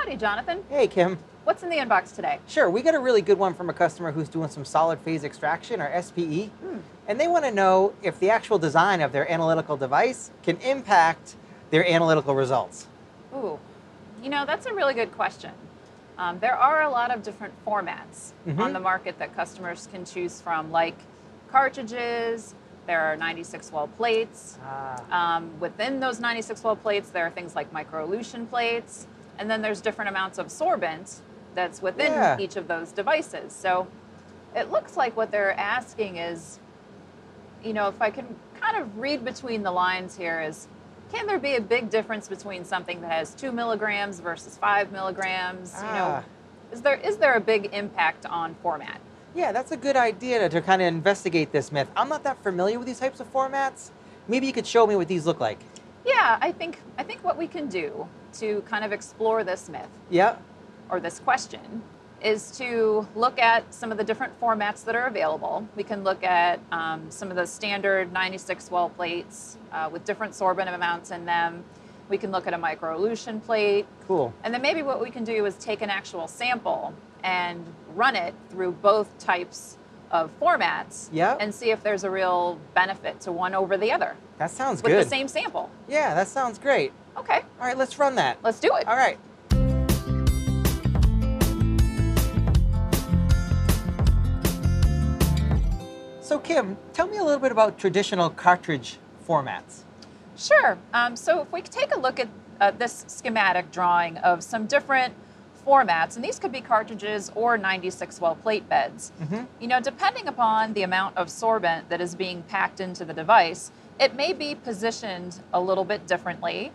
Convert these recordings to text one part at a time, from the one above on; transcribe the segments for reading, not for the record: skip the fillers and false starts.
Howdy, Jonathan. Hey, Kim. What's in the inbox today? Sure, we got a really good one from a customer who's doing some solid phase extraction, or SPE, Hmm. and they want to know if the actual design of their analytical device can impact their analytical results. Ooh, that's a really good question. There are a lot of different formats on Mm-hmm. the market that customers can choose from, like cartridges. There are 96 well plates. Within those 96 well plates, there are things like microelution plates, and then there's different amounts of sorbent that's within Yeah. each of those devices. So it looks like what they're asking is, if I can kind of read between the lines here, is can there be a big difference between something that has 2 milligrams versus 5 milligrams? Ah. Is there a big impact on format? Yeah, that's a good idea to kind of investigate this myth. I'm not that familiar with these types of formats. Maybe you could show me what these look like. Yeah, I think what we can do to kind of explore this myth Yeah. or this question is to look at some of the different formats that are available. We can look at some of the standard 96 well plates with different sorbent amounts in them. We can look at a microelution plate. Cool. And then maybe what we can do is take an actual sample and run it through both types of formats Yep. and see if there's a real benefit to one over the other That sounds with good. the same sample. Yeah, that sounds great. Okay, All right, let's run that. let's do it. All right. So, Kim, tell me a little bit about traditional cartridge formats. Sure. So if we take a look at this schematic drawing of some different formats, and these could be cartridges or 96 well plate beds, depending upon the amount of sorbent that is being packed into the device, it may be positioned a little bit differently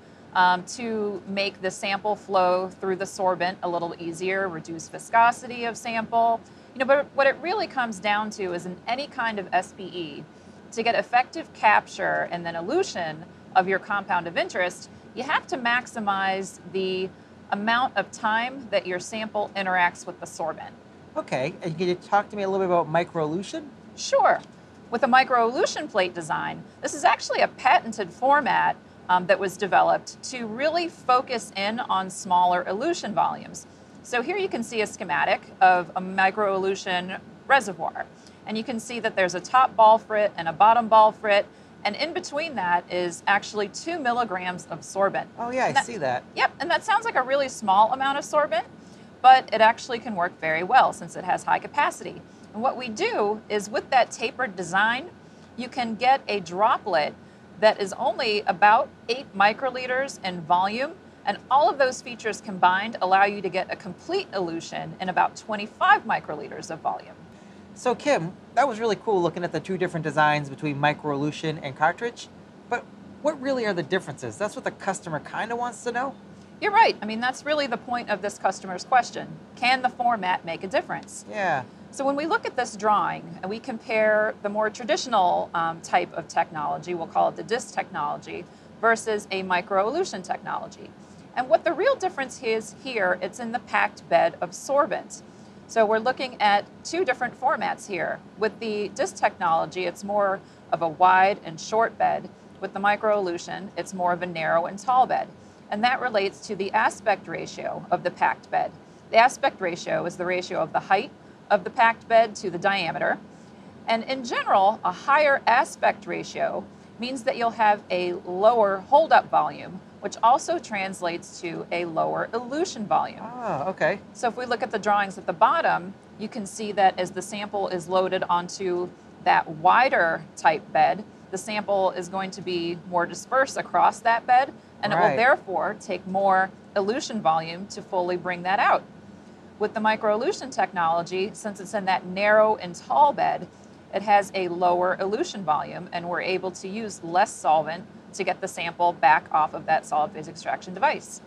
to make the sample flow through the sorbent a little easier, reduce viscosity of sample. But what it really comes down to is in any kind of SPE, to get effective capture and then elution of your compound of interest, you have to maximize the amount of time that your sample interacts with the sorbent. Okay, and can you talk to me a little bit about microelution? Sure. With a microelution plate design, this is actually a patented format that was developed to really focus in on smaller elution volumes. So here you can see a schematic of a microelution reservoir. And you can see that there's a top ball frit and a bottom ball frit. And in between that is actually 2 milligrams of sorbent. Oh, yeah, I see that. Yep, and that sounds like a really small amount of sorbent, but it actually can work very well since it has high capacity. And what we do is with that tapered design, you can get a droplet that is only about 8 microliters in volume, and all of those features combined allow you to get a complete elution in about 25 microliters of volume. So, Kim, that was really cool looking at the two different designs between microelution and cartridge. But what really are the differences? That's what the customer kind of wants to know. You're right. I mean, that's really the point of this customer's question. Can the format make a difference? Yeah. So when we look at this drawing and we compare the more traditional type of technology, we'll call it the disc technology, versus a microelution technology. And what the real difference is here, it's in the packed bed of sorbent. So we're looking at two different formats here. With the disc technology, it's more of a wide and short bed. With the microelution, it's more of a narrow and tall bed. And that relates to the aspect ratio of the packed bed. The aspect ratio is the ratio of the height of the packed bed to the diameter. And in general, a higher aspect ratio means that you'll have a lower holdup volume, which also translates to a lower elution volume. Oh, okay. So if we look at the drawings at the bottom, you can see that as the sample is loaded onto that wider type bed, the sample is going to be more dispersed across that bed, and it will Right. therefore take more elution volume to fully bring that out. With the microelution technology, since it's in that narrow and tall bed, it has a lower elution volume, and we're able to use less solvent to get the sample back off of that solid phase extraction device.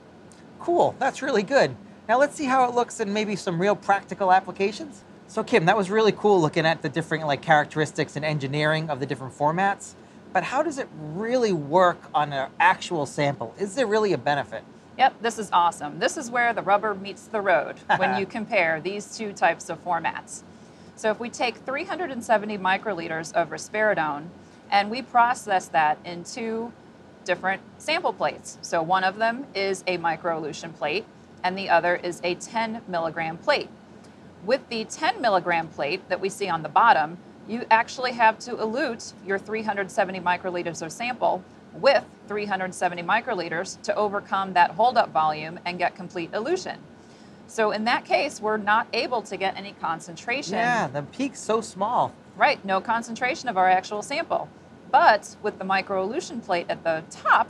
Cool. That's really good. Now let's see how it looks in maybe some real practical applications. So, Kim, that was really cool looking at the different characteristics and engineering of the different formats. But how does it really work on an actual sample? Is there really a benefit? Yep, this is awesome. This is where the rubber meets the road when you compare these two types of formats. So if we take 370 microliters of risperidone and we process that in two different sample plates. So one of them is a microelution plate and the other is a 10 milligram plate. With the 10 milligram plate that we see on the bottom, you actually have to elute your 370 microliters of sample with 370 microliters to overcome that holdup volume and get complete elution. So in that case, we're not able to get any concentration. Yeah, the peak's so small. Right, no concentration of our actual sample. But with the microelution plate at the top,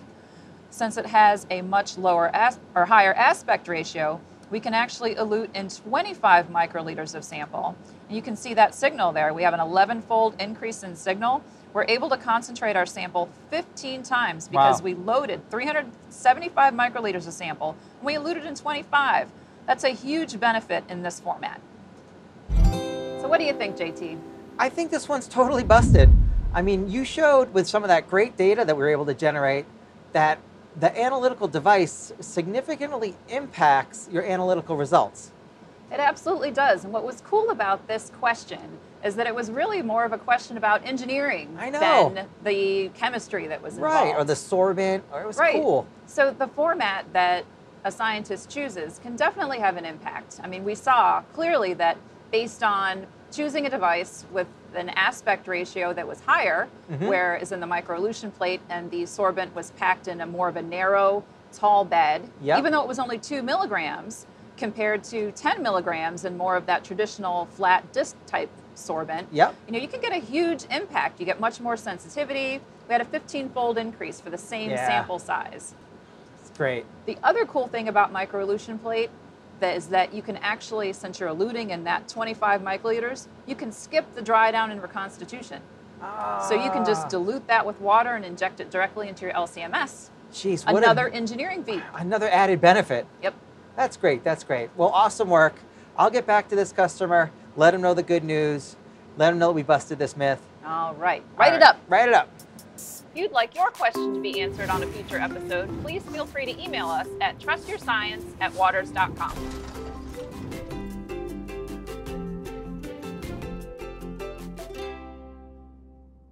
since it has a much lower or higher aspect ratio, we can actually elute in 25 microliters of sample. And you can see that signal there. We have an 11-fold increase in signal. We're able to concentrate our sample 15 times because we loaded 375 microliters of sample, and we eluted in 25. That's a huge benefit in this format. So what do you think, JT? I think this one's totally busted. I mean, you showed with some of that great data that we were able to generate that the analytical device significantly impacts your analytical results. It absolutely does. And what was cool about this question is that it was really more of a question about engineering than the chemistry that was involved. Right, or the sorbent, or it was cool. So the format that a scientist chooses can definitely have an impact. I mean, we saw clearly that based on choosing a device with an aspect ratio that was higher, whereas in the microelution plate and the sorbent was packed in a more of a narrow, tall bed, even though it was only 2 milligrams compared to 10 milligrams and more of that traditional flat disc type sorbent, you know, you can get a huge impact. You get much more sensitivity. We had a 15-fold increase for the same sample size. It's great. The other cool thing about microelution plate is that you can actually, since you're eluting in that 25 microliters, you can skip the dry down and reconstitution. So you can just dilute that with water and inject it directly into your LCMS. Jeez, another engineering feat. Another added benefit. Yep. That's great, that's great. Well, awesome work. I'll get back to this customer, let him know the good news, let him know that we busted this myth. All right, write it up. Write it up. If you'd like your question to be answered on a future episode, please feel free to email us at trustyourscience@waters.com.